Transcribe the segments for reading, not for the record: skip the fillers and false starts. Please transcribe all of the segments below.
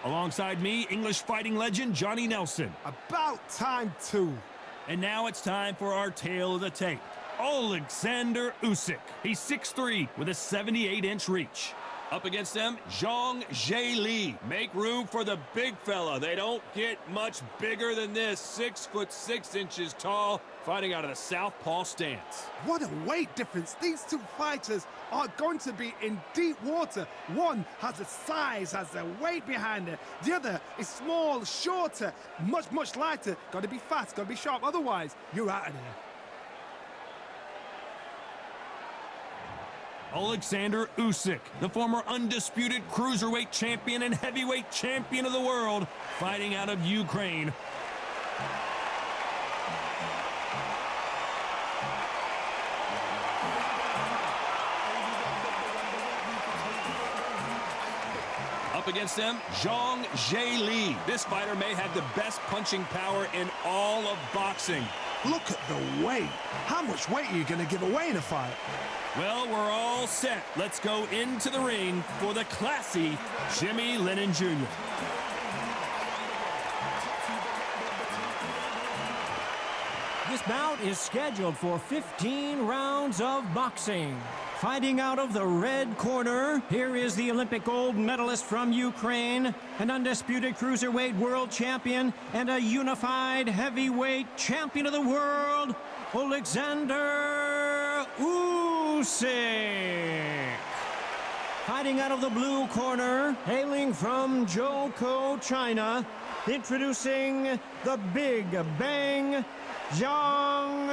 Alongside me, English fighting legend Johnny Nelson. About time too. And now it's time for our tale of the tape. Alexander Usyk. He's 6'3" with a 78-inch reach. Up against them, Zhang. Make room for the big fella. They don't get much bigger than this. 6'6" tall, fighting out of the southpaw stance. What a weight difference. These two fighters are going to be in deep water. One has the size, has the weight behind it. The other is small, shorter, much lighter. Got to be fast, got to be sharp. Otherwise, you're out of there. Alexander Usyk, the former undisputed cruiserweight champion and heavyweight champion of the world, fighting out of Ukraine. Up against them, Zhang. This fighter may have the best punching power in all of boxing. Look at the weight. How much weight are you going to give away in a fight? Well, we're all set. Let's go into the ring for the classy Jimmy Lennon Jr. This bout is scheduled for 15 rounds of boxing. Fighting out of the red corner, here is the Olympic gold medalist from Ukraine, an undisputed cruiserweight world champion, and a unified heavyweight champion of the world, Alexander Usyk. Fighting out of the blue corner, hailing from Zhou, China, introducing the Big Bang, Zhang.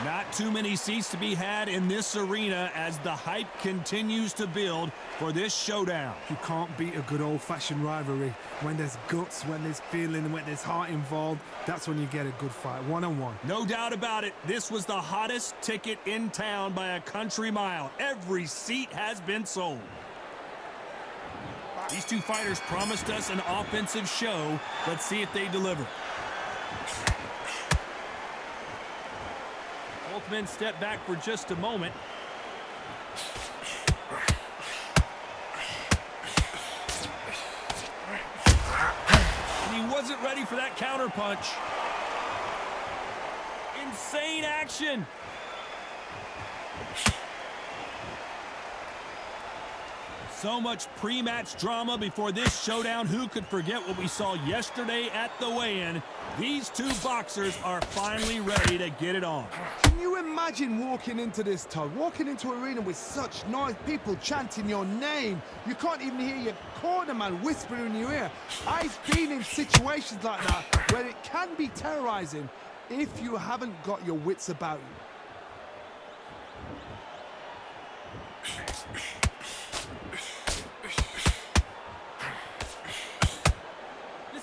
Not too many seats to be had in this arena as the hype continues to build for this showdown. You can't beat a good old-fashioned rivalry. When there's guts, when there's feeling, when there's heart involved, that's when you get a good fight, one-on-one. No doubt about it, this was the hottest ticket in town by a country mile. Every seat has been sold. These two fighters promised us an offensive show. Let's see if they deliver. Both men step back for just a moment. And he wasn't ready for that counter punch. Insane action. So much pre-match drama before this showdown. Who could forget what we saw yesterday at the weigh-in? These two boxers are finally ready to get it on. Can you imagine walking into this, Todd? Walking into an arena with such noise, people chanting your name. You can't even hear your corner man whispering in your ear. I've been in situations like that where it can be terrorizing if you haven't got your wits about you.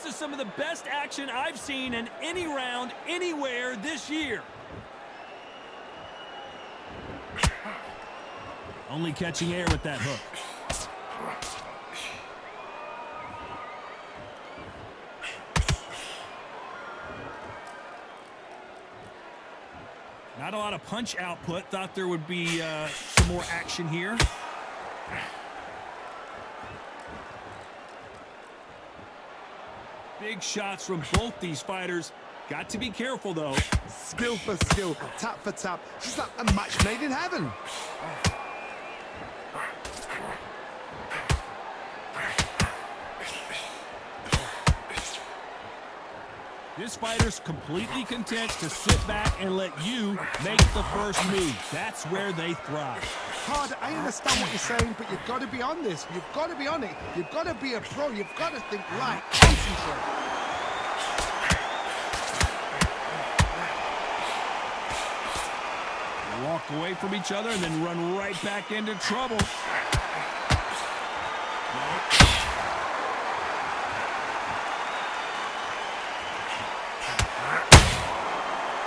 Some of the best action I've seen in any round anywhere this year. Only catching air with that hook. Not a lot of punch output. Thought there would be some more action here. Big shots from both these fighters. Got to be careful, though. Skill for skill, tap for tap. Just like a match made in heaven. This fighter's completely content to sit back and let you make the first move. That's where they thrive. Hard, I understand what you're saying, but you've got to be on this. You've got to be on it. You've got to be a pro. You've got to think right. Concentrate. Walk away from each other and then run right back into trouble.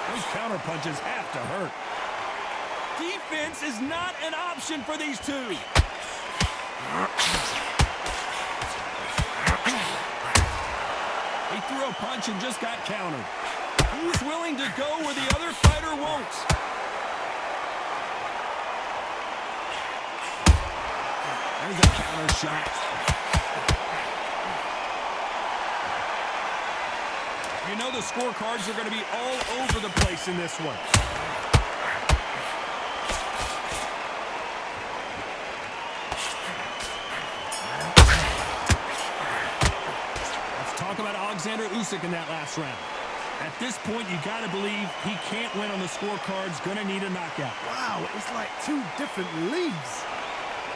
Those counter punches have to hurt. Defense is not an option for these two. He threw a punch and just got countered. Who's willing to go where the other fighter won't? There's a counter shot. You know the scorecards are going to be all over the place in this one. Let's talk about Alexander Usyk in that last round. At this point, you got to believe he can't win on the scorecards. Going to need a knockout. Wow, it's like two different leagues.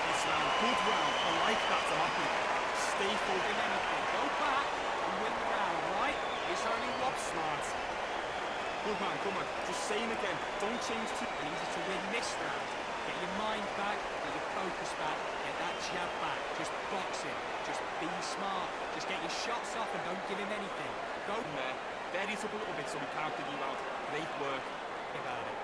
This round, good round. I like that to happen. Stay focused. Go back and win the round, right? It's only one smart. Good man, come on. Just saying again, don't change too. I need you to win this round. Get your mind back, get your focus back, get that jab back. Just box him. Just be smart. Just get your shots off and don't give him anything. Go there. Bury it up a little bit so we can't dig you out. Great work. About it.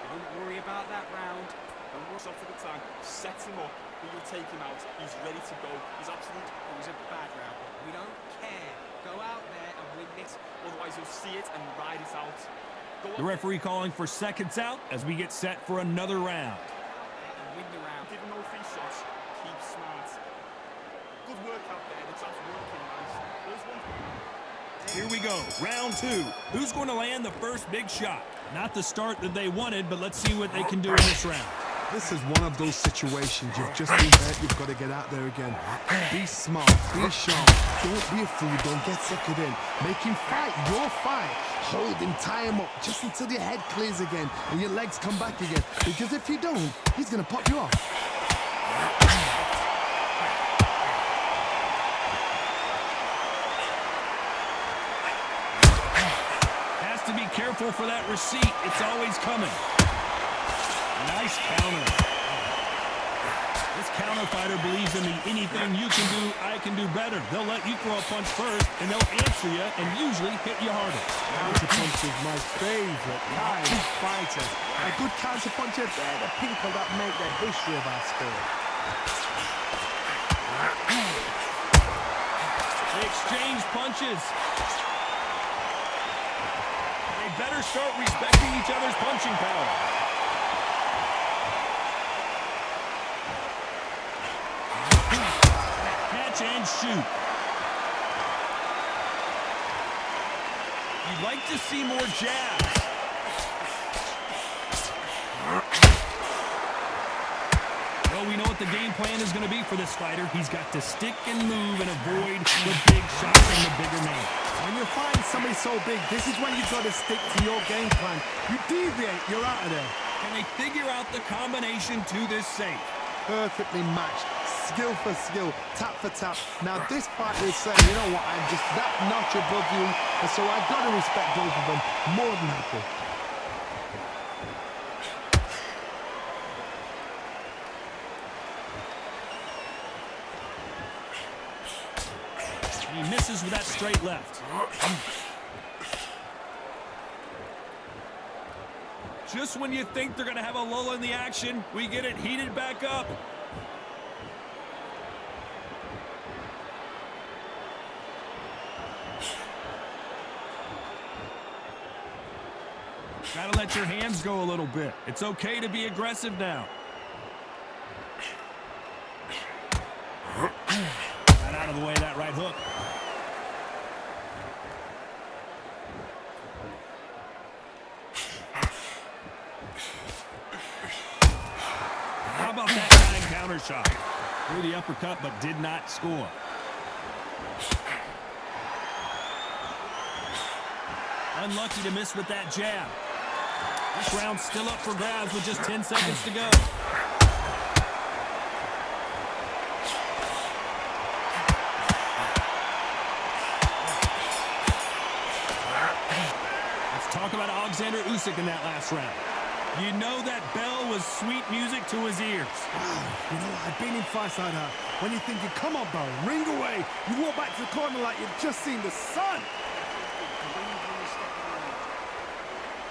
Don't worry about that round. Don't rush off to the tank. Set him up. We'll take him out. He's ready to go. He's absolute. It was a bad round, but we don't care. Go out there and win this. Otherwise, you'll see it and ride it out. The referee calling for seconds out as we get set for another round. And win the round. Give him no free shots. Keep smart. Good work out there. The job's working nice. There's one. Here we go, round two. Who's going to land the first big shot? Not the start that they wanted, but let's see what they can do in this round. This is one of those situations. You've just been hurt, you've got to get out there again. Be smart, be sharp. Don't be a fool, don't get suckered in. Make him fight your fight. Hold him, tie him up, just until your head clears again and your legs come back again. Because if you don't, he's going to pop you off. To be careful for that receipt. It's always coming. Nice counter. This counter fighter believes in the anything you can do, I can do better. They'll let you throw a punch first, and they'll answer you and usually hit you harder. Counter punch is my favorite kind of fighter. A good counter puncher, they're the people that make the history of our sport. They exchange punches. Better start respecting each other's punching power. Catch and shoot. You'd like to see more jabs. Well, we know what the game plan is going to be for this fighter. He's got to stick and move and avoid the big shots from the bigger man. When you find somebody so big, this is when you've got to stick to your game plan. You deviate, you're out of there. Can they figure out the combination to this safe? Perfectly matched, skill for skill, tap for tap. Now this fighter is saying, you know what, I'm just that notch above you, and so I've got to respect both of them more than happy. He misses with that straight left. Just when you think they're going to have a lull in the action, we get it heated back up. Gotta let your hands go a little bit. It's okay to be aggressive now. Got out of the way of that right hook. How about that kind of counter shot? Threw the uppercut but did not score. Unlucky to miss with that jab. This round's still up for grabs with just 10 seconds to go. Let's talk about Alexander Usyk in that last round. You know that bell was sweet music to his ears. Wow, you know, I've been in fights like that. When you're thinking, come on, bro, ring away. You walk back to the corner like you've just seen the sun.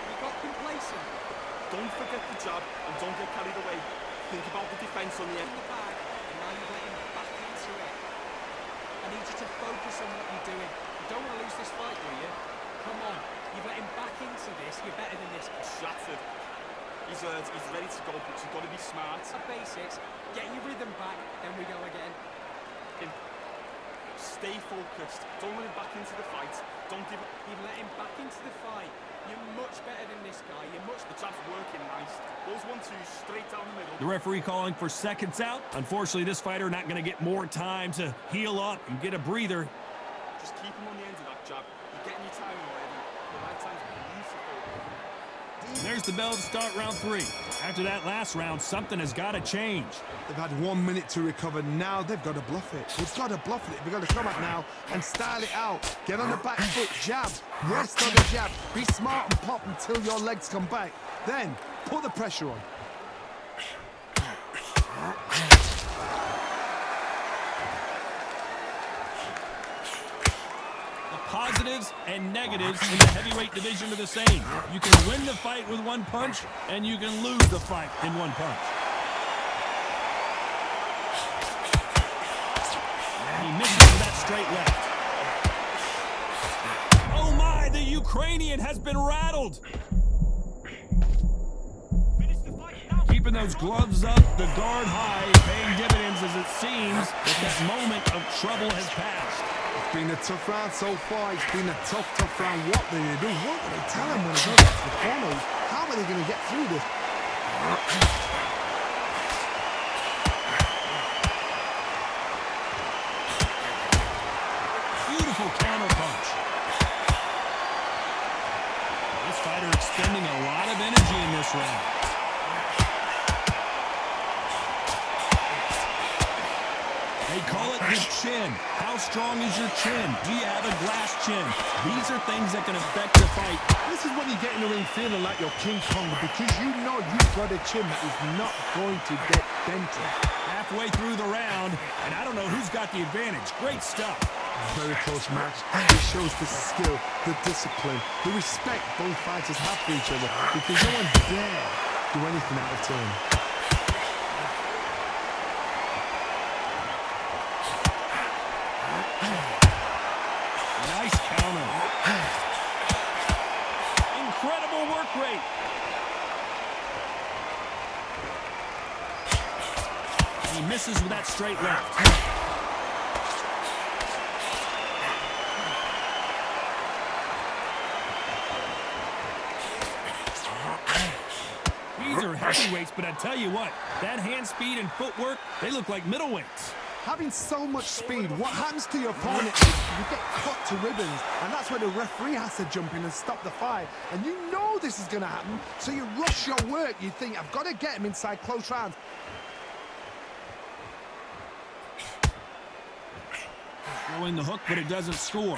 You got complacent. Don't forget the jab and don't get carried away. Think about the defense on the end. In the bag, and now you're letting back into it. I need you to focus on what you're doing. You don't want to lose this fight, do you? Come on, you've let him back into this. You're better than this. Shattered. He's ready to go, but you've got to be smart. The basics. Get your rhythm back, then we go again. Stay focused. Don't let him back into the fight. Don't give up. You've let him back into the fight. You're much better than this guy. You're much... The jab's working nice. Those 1-2s straight down the middle. The referee calling for seconds out. Unfortunately, this fighter not going to get more time to heal up and get a breather. Just keep him on the end of that jab. You're getting your time already. The right time's beautiful. There's the bell to start round 3. After that last round, something has got to change. They've had 1 minute to recover. Now they've got to bluff it. They've got to bluff it. They've got to come out now and style it out. Get on the back foot, jab, rest on the jab. Be smart and pop until your legs come back. Then put the pressure on. Positives and negatives in the heavyweight division are the same. You can win the fight with one punch, and you can lose the fight in one punch. He misses with that straight left. Oh my, the Ukrainian has been rattled. Keeping those gloves up, the guard high, paying dividends as it seems that moment of trouble has passed. It's been a tough round so far. It's been a tough round. What do they do? What do they tell him when he goes back to the corner? How are they going to get through this? Beautiful counter punch. This fighter expending a lot of energy in this round. They call it the chin. How strong is your chin? Do you have a glass chin? These are things that can affect the fight. This is when you get in the ring feeling like you're King Kong, because you know you've got a chin that is not going to get dented. Halfway through the round, and I don't know who's got the advantage. Great stuff. Very close match. It shows the skill, the discipline, the respect both fighters have for each other, because no one dare do anything out of turn. Nice counter. Incredible work rate. He misses with that straight left. These are heavyweights, but I tell you what, that hand speed and footwork, they look like middleweights. Having so much speed, what happens to your opponent is you get cut to ribbons, and that's where the referee has to jump in and stop the fight. And you know this is going to happen, so you rush your work. You think, I've got to get him inside close rounds. Throwing the hook, but it doesn't score.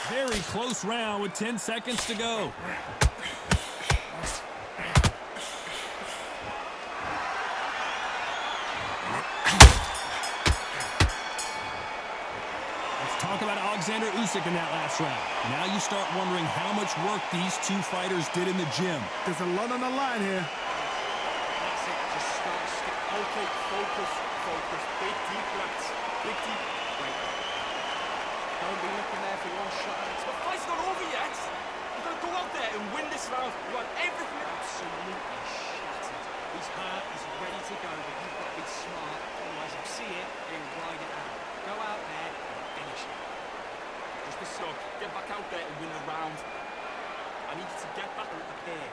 Very close round with 10 seconds to go. Let's talk about Alexander Usyk in that last round. Now you start wondering how much work these two fighters did in the gym. There's a lot on the line here. That's it. Just start stick. Okay, focus. Big deep breaths. Big deep. Wait. Don't be looking there for one shot at a The fight's not over yet. You've got to go out there and win this round. You want everything. Absolutely shattered. He's hurt, he's ready to go, but you've got to be smart. Otherwise, you'll see it and ride it out. Go out there and finish it. Just the slug. Get back out there and win the round. I need you to get back up here.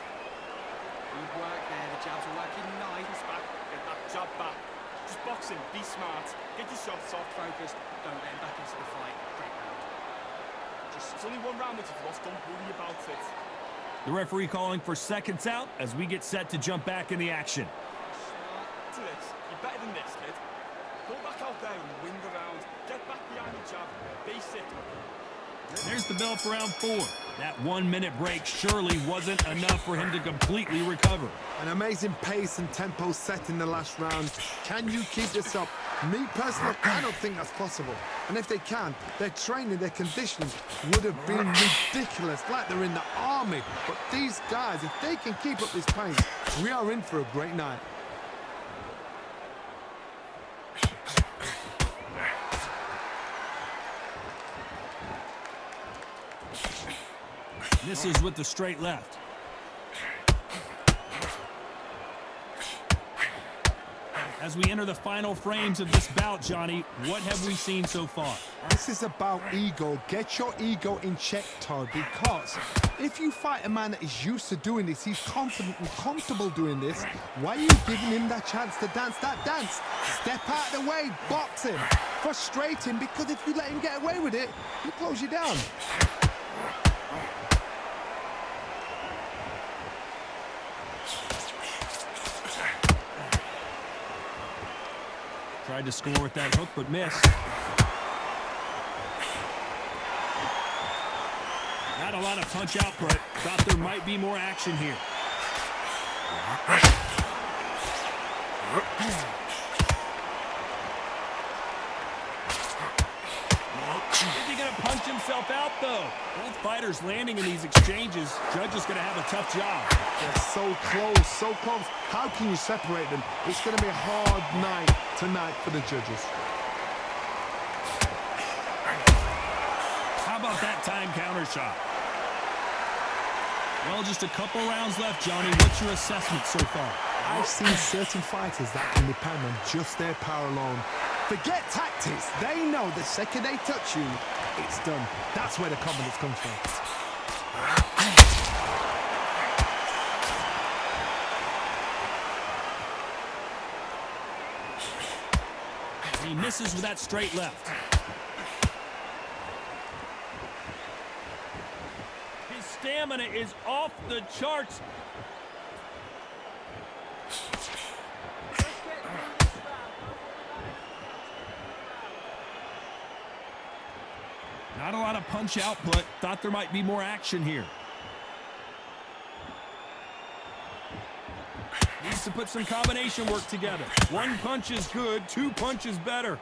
Good work there. The jabs are working nice. Back. Get that jab back. Just boxing. Be smart. Get your shots off. Focused. Don't let him back into the fight. Great round. It's only one round that you've lost. Don't worry about it. The referee calling for seconds out as we get set to jump back in the action. Smart to this. You're better than this, kid. Go back out there and win the round. Get back behind the jab. Basic. There's the bell for round 4. That 1 minute break surely wasn't enough for him to completely recover. An amazing pace and tempo set in the last round. Can you keep this up? Me personally, I don't think that's possible. And if they can, their training, their conditioning would have been ridiculous, like they're in the army. But these guys, if they can keep up this pace, we are in for a great night. Misses with the straight left. As we enter the final frames of this bout, Johnny, what have we seen so far? This is about ego. Get your ego in check, Todd, because if you fight a man that is used to doing this, he's confident and comfortable doing this, why are you giving him that chance to dance that dance? Step out of the way, box him, frustrate him, because if you let him get away with it, he'll close you down. Tried to score with that hook, but missed. Not a lot of punch output. Thought there might be more action here. Is he going to punch himself out, though? Both fighters landing in these exchanges. Judge is going to have a tough job. They're so close, so close. How can you separate them? It's going to be a hard night tonight for the judges. How about that time counter shot? Well, just a couple rounds left, Johnny. What's your assessment so far? I've seen certain fighters that can depend on just their power alone. Forget tactics. They know the second they touch you, it's done. That's where the confidence comes from. He misses with that straight left. His stamina is off the charts. Not a lot of punch output. Thought there might be more action here. Needs to put some combination work together. One punch is good, two punches better.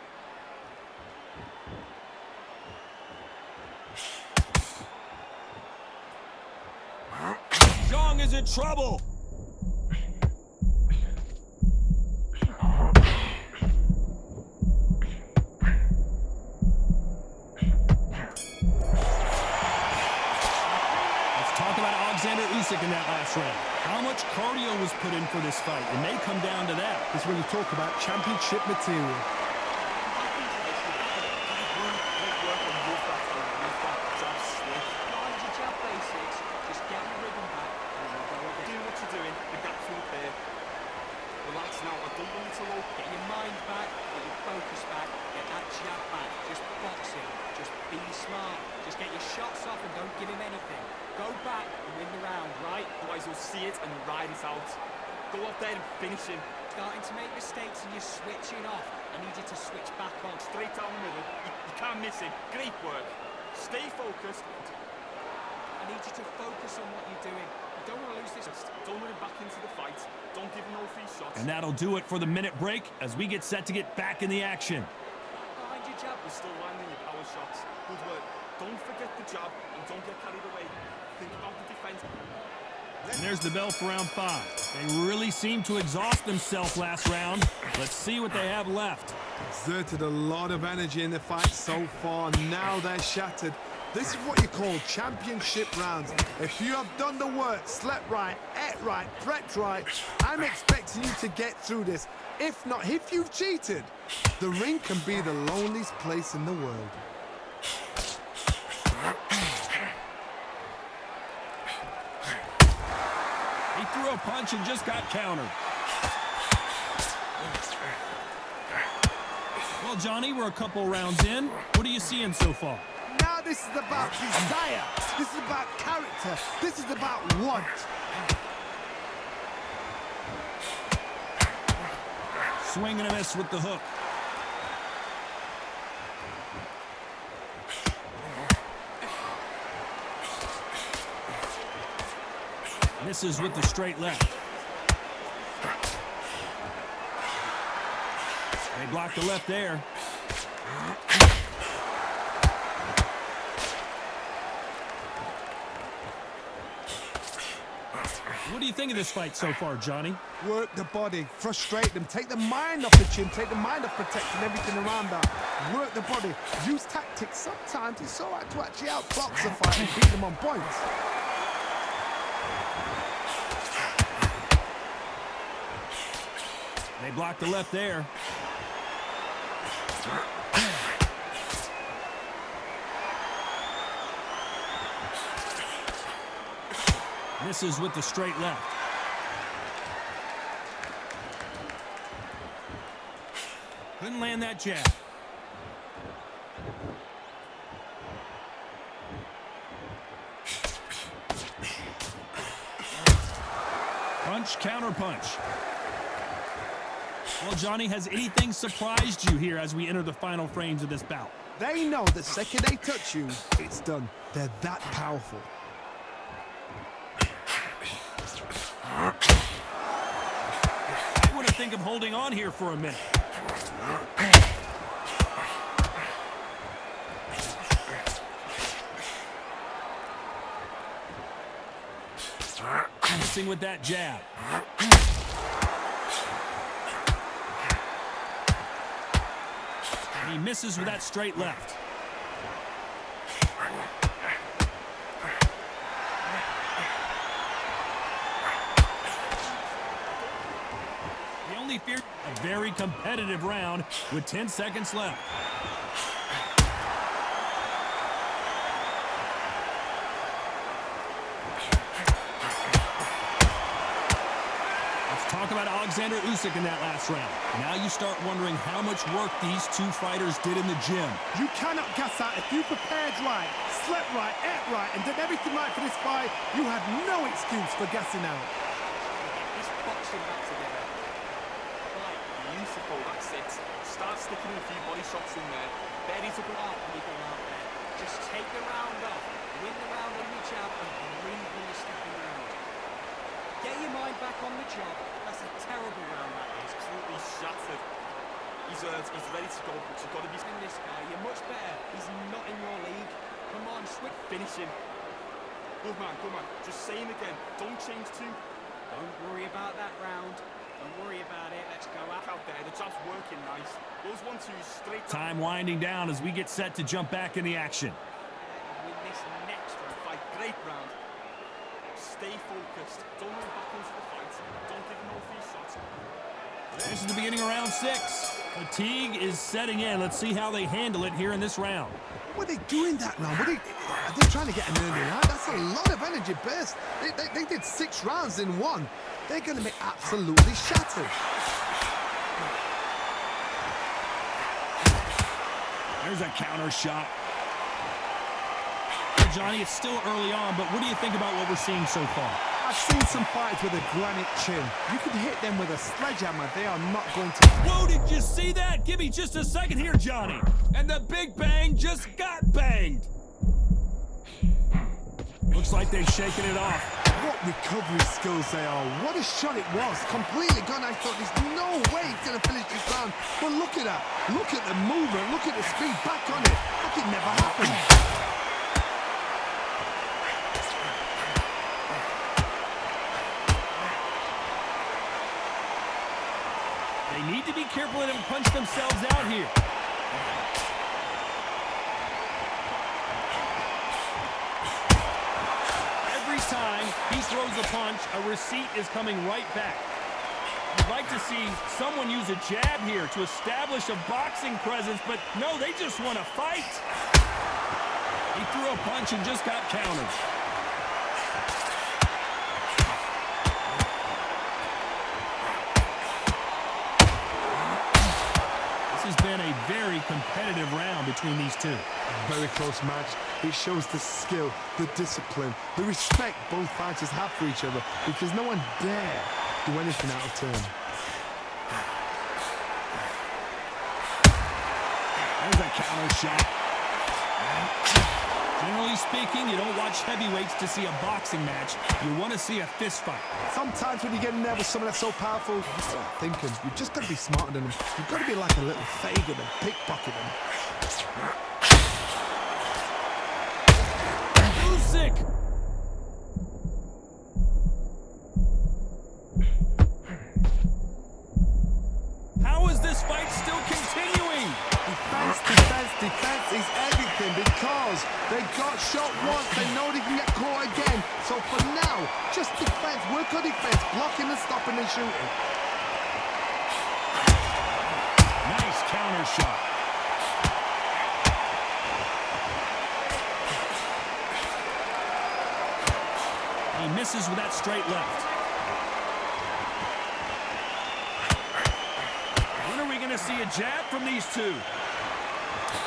Zhang is in trouble. Usyk in that last round. How much cardio was put in for this fight? It may come down to that. It's when you talk about championship material. Relax now, I don't want you to low. Get your mind back, get your focus back, get that jab back. Just box him, just be smart. Just get your shots off and don't give him anything. Go back and win the round, right? Otherwise you'll see it and ride it out. Go up there and finish him. Starting to make mistakes and you're switching off. I need you to switch back on. Straight down the middle. You can't miss it. Great work. Stay focused. I need you to focus on what you're doing. You don't want to lose this. Don't run him back into the fight. Don't give him no free shots. And that'll do it for the minute break as we get set to get back in the action. Behind your jab. We're still landing your power shots. Good work. Don't forget the jab and don't get carried away. Think about the defense. And there's the bell for round 5. They really seemed to exhaust themselves last round. Let's see what they have left. Exerted a lot of energy in the fight so far. Now they're shattered. This is what you call championship rounds. If you have done the work, slept right, ate right, prepped right, I'm expecting you to get through this. If not, if you've cheated, the ring can be the loneliest place in the world. He threw a punch and just got countered. Well, Johnny, we're a couple rounds in. What are you seeing so far? Now this is about desire. This is about character. This is about want. Swing and a miss with the hook. Misses with the straight left. They blocked the left there. What do you think of this fight so far, Johnny? Work the body, frustrate them, take the mind off the chin, take the mind off protecting everything around that. Work the body, use tactics. Sometimes it's all right to actually outbox a fight and beat them on points. They blocked the left there. Misses with the straight left. Couldn't land that jab. Punch, counter punch. Well, Johnny, has anything surprised you here as we enter the final frames of this bout? They know the second they touch you, it's done. They're that powerful. I would have think of holding on here for a minute. Missing with that jab. And he misses with that straight left. The only fear, a very competitive round with 10 seconds left. Talk about Alexander Usyk in that last round. Now you start wondering how much work these two fighters did in the gym. You cannot gas out. If you prepared right, slept right, ate right, and did everything right for this fight, you have no excuse for gassing out. This boxing back together. Right, beautiful, that's it. Start sticking a few body shots in there. Buries a blow out when you go out there. Just take the round off, win the round and reach out and breathe when you're stepping around. Get your mind back on the job. That's a terrible round, that is. Absolutely shattered. He's ready to go, but you've got to be... In this guy, you're much better. He's not in your league. Come on, switch. Finish him. Good man, good man. Just say him again. Don't change too. Don't worry about that round. Don't worry about it. Let's go out. Out there, the jab's working nice. Those 1-2s straight... Time winding down as we get set to jump back in the action. Win this next round. Fight, great round. Stay focused. Don't run back into the fight. Don't give him no free shots. This is the beginning of round 6. Fatigue is setting in. Let's see how they handle it here in this round. What are they doing that round? Are they trying to get an early round? That's a lot of energy burst. They did 6 rounds in one. They're going to be absolutely shattered. There's a counter shot. Johnny, it's still early on, but what do you think about what we're seeing so far? I've seen some fighters with a granite chin. You could hit them with a sledgehammer. They are not going to... Whoa, did you see that? Give me just a second here, Johnny. And the big bang just got banged. Looks like they've shaken it off. What recovery skills they are. What a shot it was. Completely gone. I thought there's no way he's going to finish this round. But look at that. Look at the movement. Look at the speed. Back on it. Like it never happened. They need to be careful and punch themselves out here. Every time he throws a punch, a receipt is coming right back. You'd like to see someone use a jab here to establish a boxing presence, but no, they just want to fight. He threw a punch and just got countered. This has been a very competitive round between these two. Very close match. It shows the skill, the discipline, the respect both fighters have for each other, because no one dare do anything out of turn. There's a counter shot. Generally speaking, you don't watch heavyweights to see a boxing match. You want to see a fist fight. Sometimes when you get in there with someone that's so powerful, you start thinking, you've just got to be smarter than them. You've got to be like a little faggot and pickpocket them. Usyk! How is this fight still continuing? Defense, defense, defense is everything, because they got shot once, they know they can get caught again. So for now, just defense, work on defense, blocking and stopping and shooting. counter shot. He misses with that straight left. When are we going to see a jab from these two?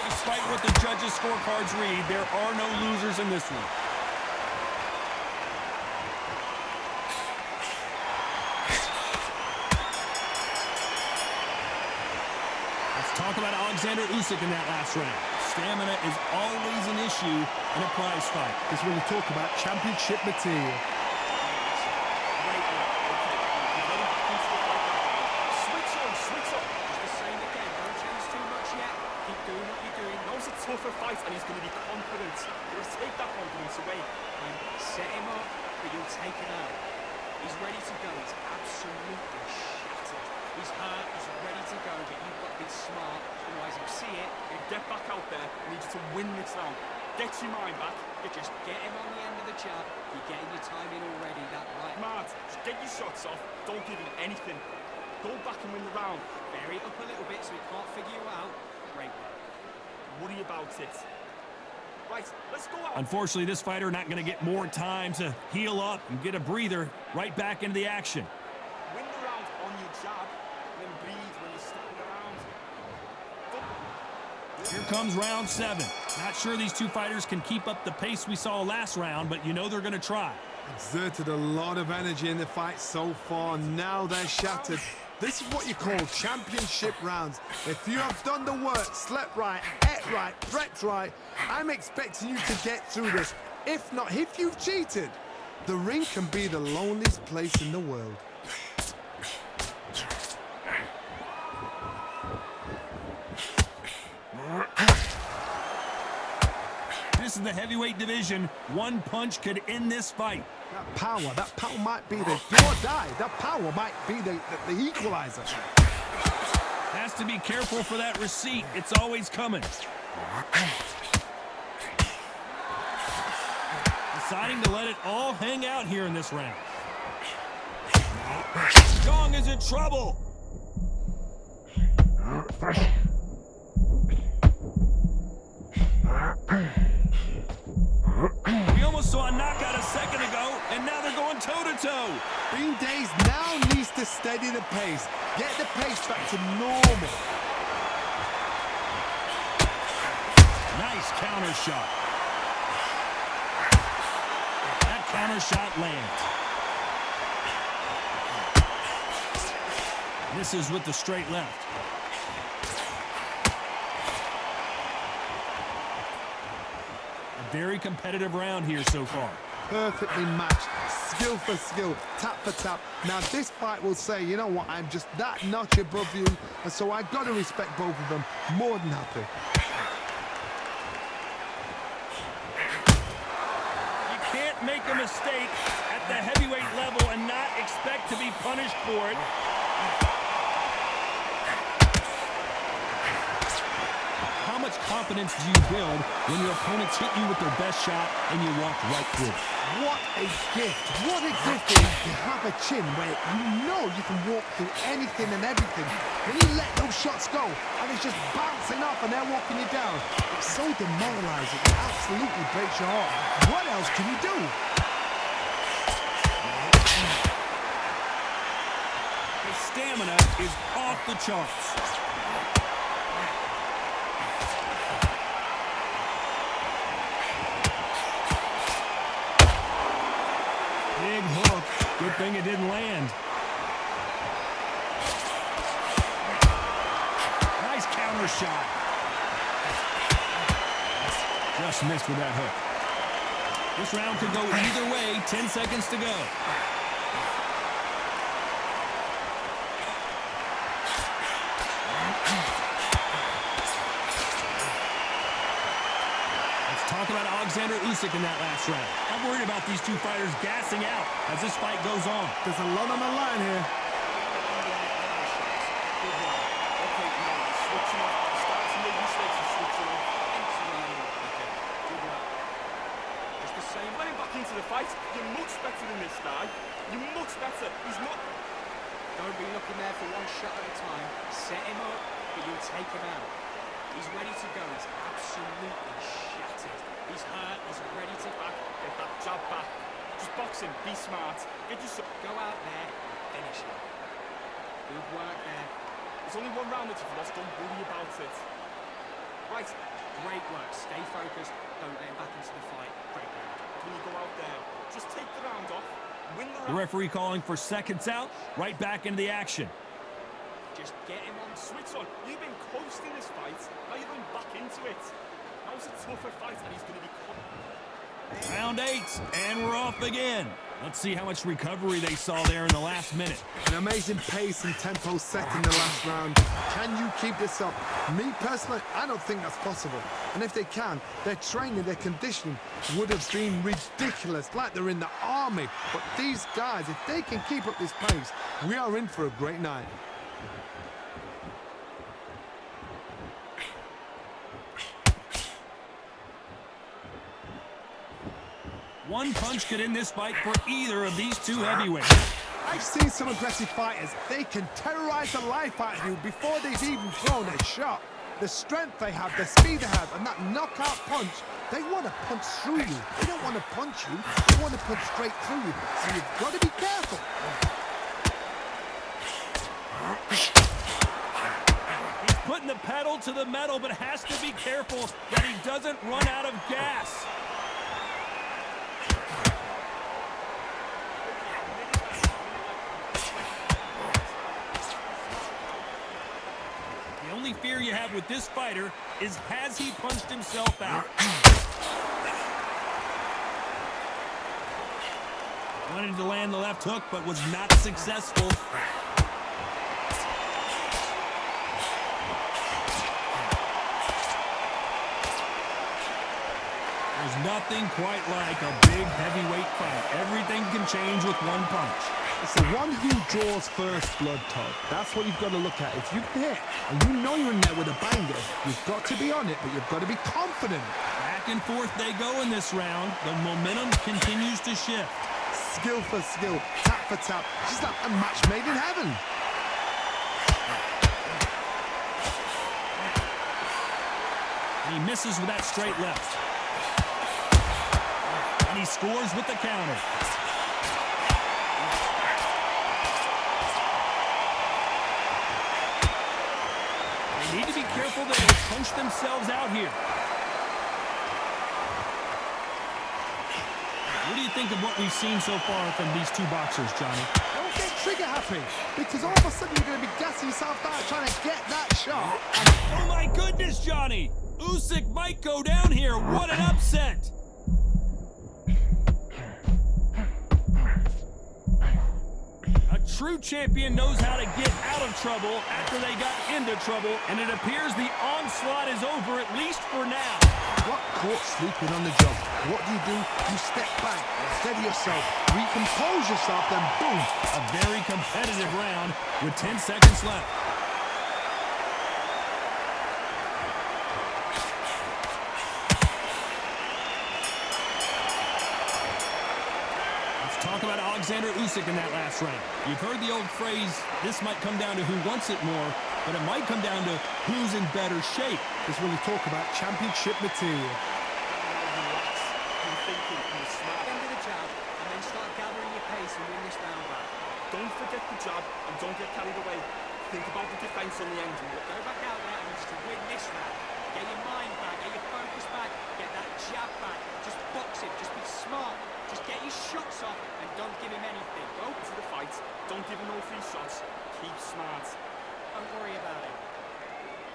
Despite what the judges' scorecards read, there are no losers in this one. Let's talk about Alexander Usyk in that last round. Stamina is always an issue in a prize fight. It's when you talk about championship material. Tougher fight, and he's going to be confident. He'll take that confidence away. And set him up, but you'll take it out. He's ready to go. He's absolutely shattered. He's hurt. He's ready to go, but you've got to be smart. Otherwise, you'll see it. Get back out there. You need you to win this round. Get your mind back. Just get him on the end of the jab. You're getting your time in already. That right. Smart. Just get your shots off. Don't give him anything. Go back and win the round. Vary it up a little bit so he can't figure you out. Great work. Worry about it. Right, let's go out. Unfortunately, this fighter not going to get more time to heal up and get a breather right back into the action. Win the round on your jab, and then breathe when you're stepping around. Here comes round 7. Not sure these two fighters can keep up the pace we saw last round, but you know they're going to try. Exerted a lot of energy in the fight so far. Now they're shattered. This is what you call championship rounds. If you have done the work, slept right, ate right, prepped right, I'm expecting you to get through this. If not, if you've cheated, the ring can be the loneliest place in the world. This is the heavyweight division. One punch could end this fight. That power might be the do or die. That power might be the equalizer. Has to be careful for that receipt. It's always coming. Deciding to let it all hang out here in this round. Zhang is in trouble. We almost saw a knockout a second ago, and now they're going toe-to-toe. Bean Days now needs to steady the pace. Get the pace back to normal. Nice counter shot. That counter shot lands. Misses with the straight left. A very competitive round here so far. Perfectly matched, skill for skill, tap for tap. Now this fight will say, you know what, I'm just that notch above you, and so I've got to respect both of them. More than happy. You can't make a mistake at the heavyweight level and not expect to be punished for it. How much confidence do you build when your opponents hit you with their best shot and you walk right through it? What a gift. What a gift it is to have a chin where you know you can walk through anything and everything. When you let those shots go and it's just bouncing off and they're walking you down, it's so demoralizing. It absolutely breaks your heart. What else can you do? His stamina is off the charts. Big hook. Good thing it didn't land. Nice counter shot. Just missed with that hook. This round could go either way. 10 seconds to go. Talk about Alexander Usyk in that last round. I'm worried about these two fighters gassing out as this fight goes on. There's a lot on the line here. Just the same. Let him back into the fight. You're much better than this guy. You're much better. He's not... Don't be looking there for one shot at a time. Set him up, but you'll take him out. He's ready to go. He's absolutely shattered. He's hurt, he's ready to back. Get that jab back. Just box him, be smart. Get yourself. Go out there, finish him. Good work there. There's only one round that you've lost, don't worry about it. Right. Great work. Stay focused. Don't let him back into the fight. Great round. When you go out there, just take the round off. Win the round. The referee calling for seconds out, right back into the action. Just get him on. Switch on. You've been close in this fight. Now you're going back into it. Now it's a tougher fight and he's going to be... Round 8, and we're off again. Let's see how much recovery they saw there in the last minute. An amazing pace and tempo set in the last round. Can you keep this up? Me personally, I don't think that's possible. And if they can, their training, their conditioning would have been ridiculous, like they're in the army. But these guys, if they can keep up this pace, we are in for a great night. One punch could end this fight for either of these two heavyweights. I've seen some aggressive fighters. They can terrorize the life out of you before they've even thrown a shot. The strength they have, the speed they have, and that knockout punch, they want to punch through you. They don't want to punch you, they want to punch straight through you. So you've got to be careful. He's putting the pedal to the metal, but has to be careful that he doesn't run out of gas. The only fear you have with this fighter is, has he punched himself out? Wanted to land the left hook, but was not successful. There's nothing quite like a big heavyweight fight. Everything can change with one punch. It's the one who draws first blood, Todd. That's what you've got to look at. If you hit and you know you're in there with a banger, you've got to be on it, but you've got to be confident. Back and forth they go in this round. The momentum continues to shift. Skill for skill, tap for tap. It's like a match made in heaven. And he misses with that straight left. And he scores with the counter. They need to be careful that they punch themselves out here. What do you think of what we've seen so far from these two boxers, Johnny? Don't get trigger happy, because all of a sudden you're going to be gassing yourself out trying to get that shot. Oh my goodness, Johnny! Usyk might go down here. What an upset! A true champion knows how to get out of trouble after they got into trouble, and it appears the onslaught is over, at least for now. Got caught sleeping on the job. What do? You step back, steady yourself, recompose yourself, then boom. A very competitive round with 10 seconds left. Let's talk about Alexander Usyk in that last round. You've heard the old phrase, this might come down to who wants it more, but it might come down to who's in better shape. This is when we talk about championship material. End of the jab, and then start gathering your pace and win this round back. Don't forget the jab and don't get carried away. Think about the defense on the end. Go back out there and just to win this round. Get your mind back, get your focus back, get that jab back. Just box it, just be smart. Just get your shots off and don't give him anything. Go To the fight, don't give him no free shots. Keep smart. Don't worry about it.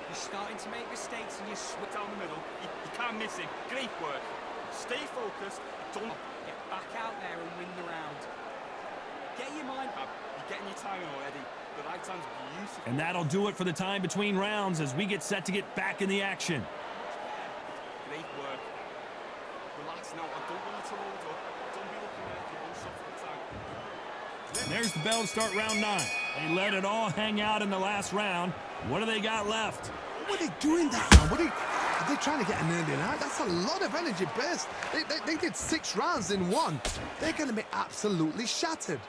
You're starting to make mistakes and you're Switch down the middle. You can't miss it. Great work. Stay focused. Don't get back out there and win the round. Get your mind back. You're getting your timing already. The right time's beautiful. And that'll do it for the time between rounds as we get set to get back in the action. Great work. Relax now. I don't want you to load up. Don't be looking at your own shot at the time. And there's the bell to start round 9. They let it all hang out in the last round. What do they got left? What are they doing that, man? Are they trying to get an early night? That's a lot of energy burst. They did 6 rounds in one. They're going to be absolutely shattered.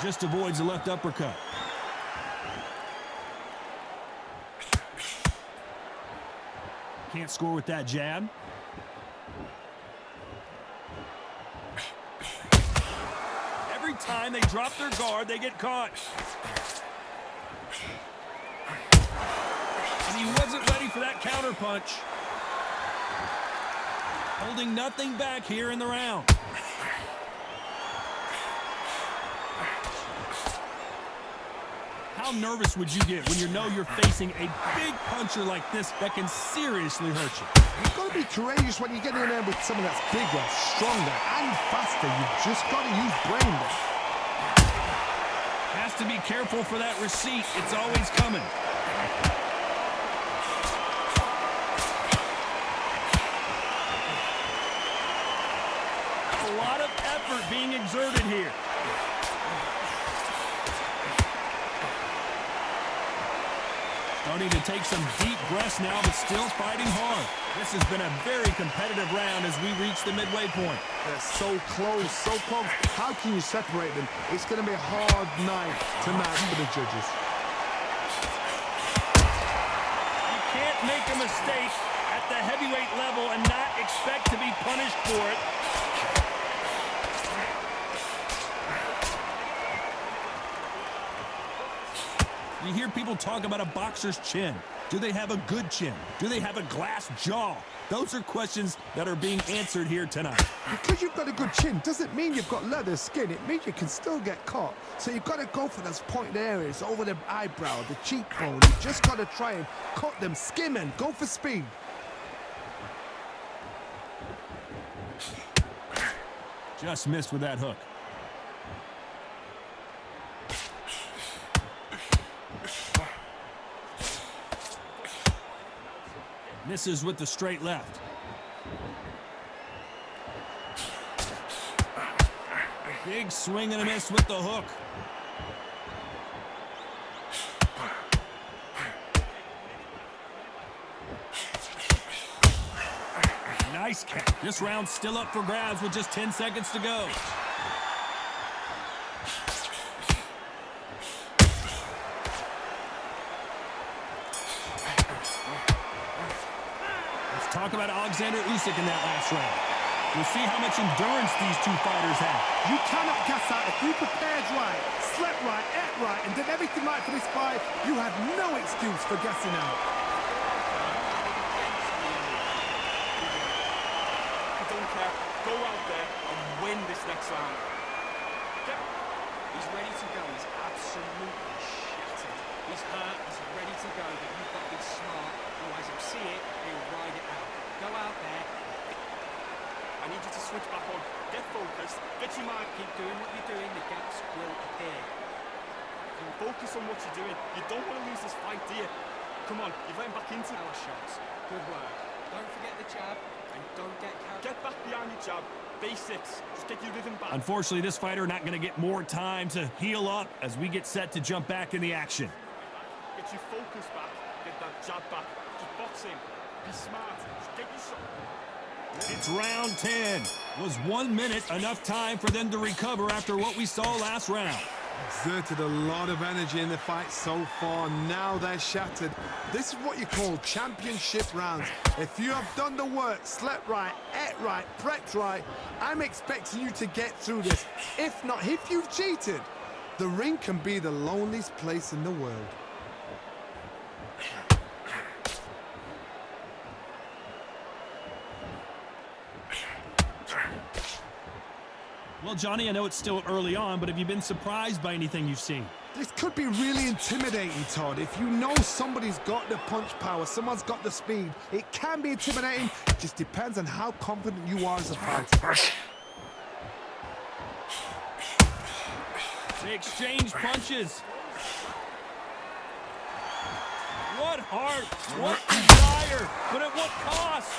Just avoids the left uppercut. Can't score with that jab. Every time they drop their guard, they get caught. And he wasn't ready for that counter punch. Holding nothing back here in the round. How nervous would you get when you know you're facing a big puncher like this that can seriously hurt you? You've got to be courageous when you get in there with someone that's bigger, stronger, and faster. You've just got to use brain there. Has to be careful for that receipt. It's always coming. A lot of effort being exerted here. Starting to take some deep breaths now, but still fighting hard. This has been a very competitive round as we reach the midway point. They're so close, so close. How can you separate them? It's going to be a hard night tonight for the judges. You can't make a mistake at the heavyweight level and not expect to be punished for it. You hear people talk about a boxer's chin. Do they have a good chin? Do they have a glass jaw? Those are questions that are being answered here tonight. Because you've got a good chin doesn't mean you've got leather skin. It means you can still get caught. So you've got to go for those pointed areas, over the eyebrow, the cheekbone. You've just got to try and cut them, skim and go for speed. Just missed with that hook. Misses with the straight left. Big swing and a miss with the hook. Nice catch. This round's still up for grabs with just 10 seconds to go. Talk about Alexander Usyk in that last round. We'll see how much endurance these two fighters have. You cannot gas out. If you prepared right, slept right, ate right, and did everything right for this fight, you have no excuse for gassing out. I don't care. Go out there and win this next round. He's ready to go. He's absolutely shattered. He's hurt. He's ready to go. But you've got to be smart. Otherwise, he'll see it. He'll ride it out. Go out there. I need you to switch back on. Get focused. Get your mind. Keep doing what you're doing. The gaps will appear. Focus on what you're doing. You don't want to lose this fight, do you? Come on, you're getting back into Power shots. Good work. Don't forget the jab and don't get carried. Get back behind your jab. Basics. Just get your rhythm back. Unfortunately, this fighter not going to get more time to heal up as we get set to jump back in the action. Get your focus back. Get that jab back. Just box him. Be smart. Just get your shot. It's round 10. Was 1 minute enough time for them to recover after what we saw last round? Exerted a lot of energy in the fight so far. Now they're shattered. This is what you call championship rounds. If you have done the work, slept right, ate right, prepped right, I'm expecting you to get through this. If not, if you've cheated, the ring can be the loneliest place in the world. Well, Johnny, I know it's still early on, but have you been surprised by anything you've seen? This could be really intimidating, Todd. If you know somebody's got the punch power, someone's got the speed, it can be intimidating. It just depends on how confident you are as a fighter. They exchange punches. What heart, what desire, but at what cost?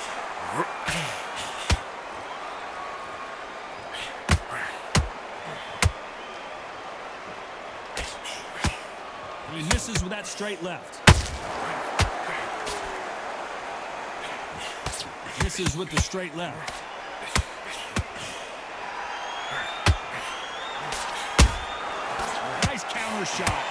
He misses with that straight left. Misses with the straight left. counter shot.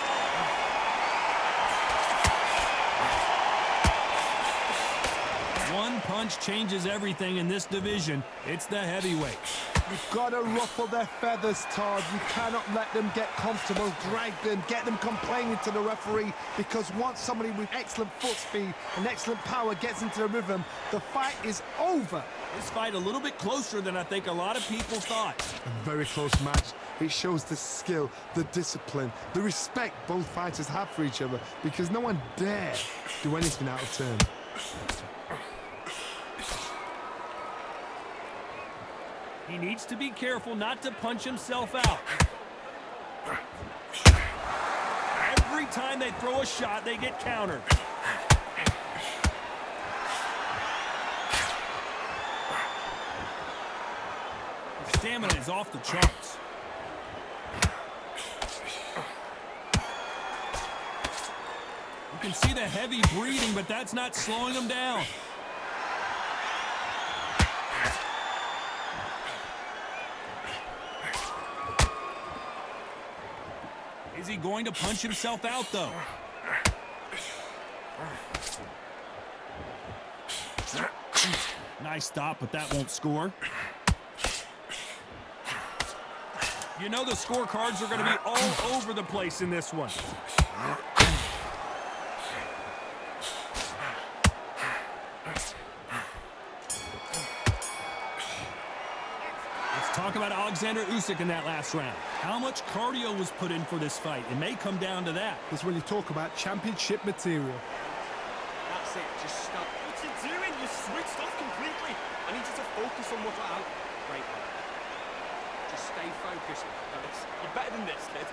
One punch changes everything in this division. It's the heavyweights. You've got to ruffle their feathers, Todd. You cannot let them get comfortable, drag them, get them complaining to the referee, because once somebody with excellent foot speed and excellent power gets into the rhythm, the fight is over. This fight a little bit closer than I think a lot of people thought. A very close match. It shows the skill, the discipline, the respect both fighters have for each other, because no one dare do anything out of turn. He needs to be careful not to punch himself out. Every time they throw a shot, they get countered. His stamina is off the charts. You can see the heavy breathing, but that's not slowing him down. Is he going to punch himself out, though? Nice stop, but that won't score. You know the scorecards are going to be all over the place in this one. Talk about Alexander Usyk in that last round. How much cardio was put in for this fight? It may come down to that. That's when you talk about championship material. That's it, just stop. What you doing? You switched off completely. I need you to focus on what's out. Great one. Just stay focused, Alex. You're better than this, kid.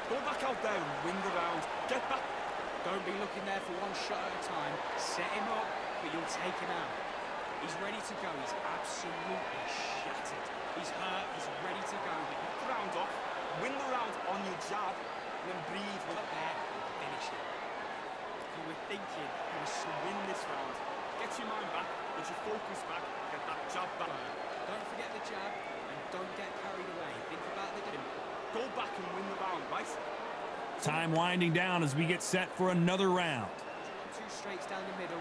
Go back out there and win the round. Get back. Don't be looking there for one shot at a time. Set him up, but you'll take him out. He's ready to go. He's absolutely shattered. He's hurt. He's ready to go. But Knock the round off. Win the round on your jab. And then breathe with up it. there, finish it. You were thinking you must win this round. Get your mind back. Get your focus back. Get that jab back. Don't forget the jab, and don't get carried away. Think about the game. Go back and win the round, right? Time winding down as we get set for another round. 2 straights down the middle.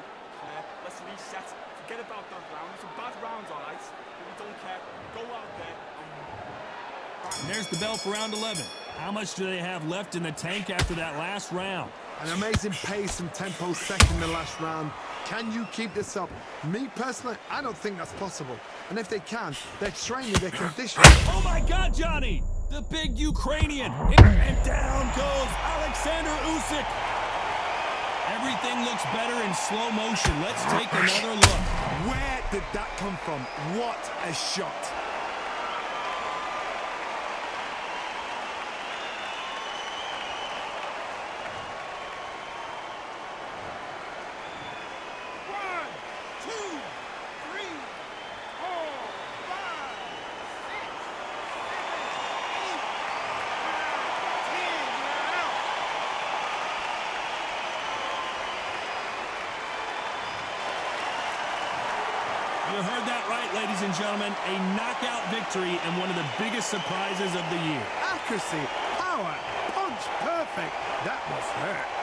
Let's reset. Forget about that round. It's a bad round, all right? But we don't care. Go out there and... And there's the bell for round 11. How much do they have left in the tank after that last round? An amazing pace and tempo set in the last round. Can you keep this up? Me, personally, I don't think that's possible. And if they can, they're training, they're conditioned. Oh my God, Johnny! The big Ukrainian! And down goes Alexander Usyk! Everything looks better in slow motion. Let's take another look. Where did that come from? What a shot. You heard that right, ladies and gentlemen. A knockout victory and one of the biggest surprises of the year. Accuracy, power, punch, perfect. That was hurt.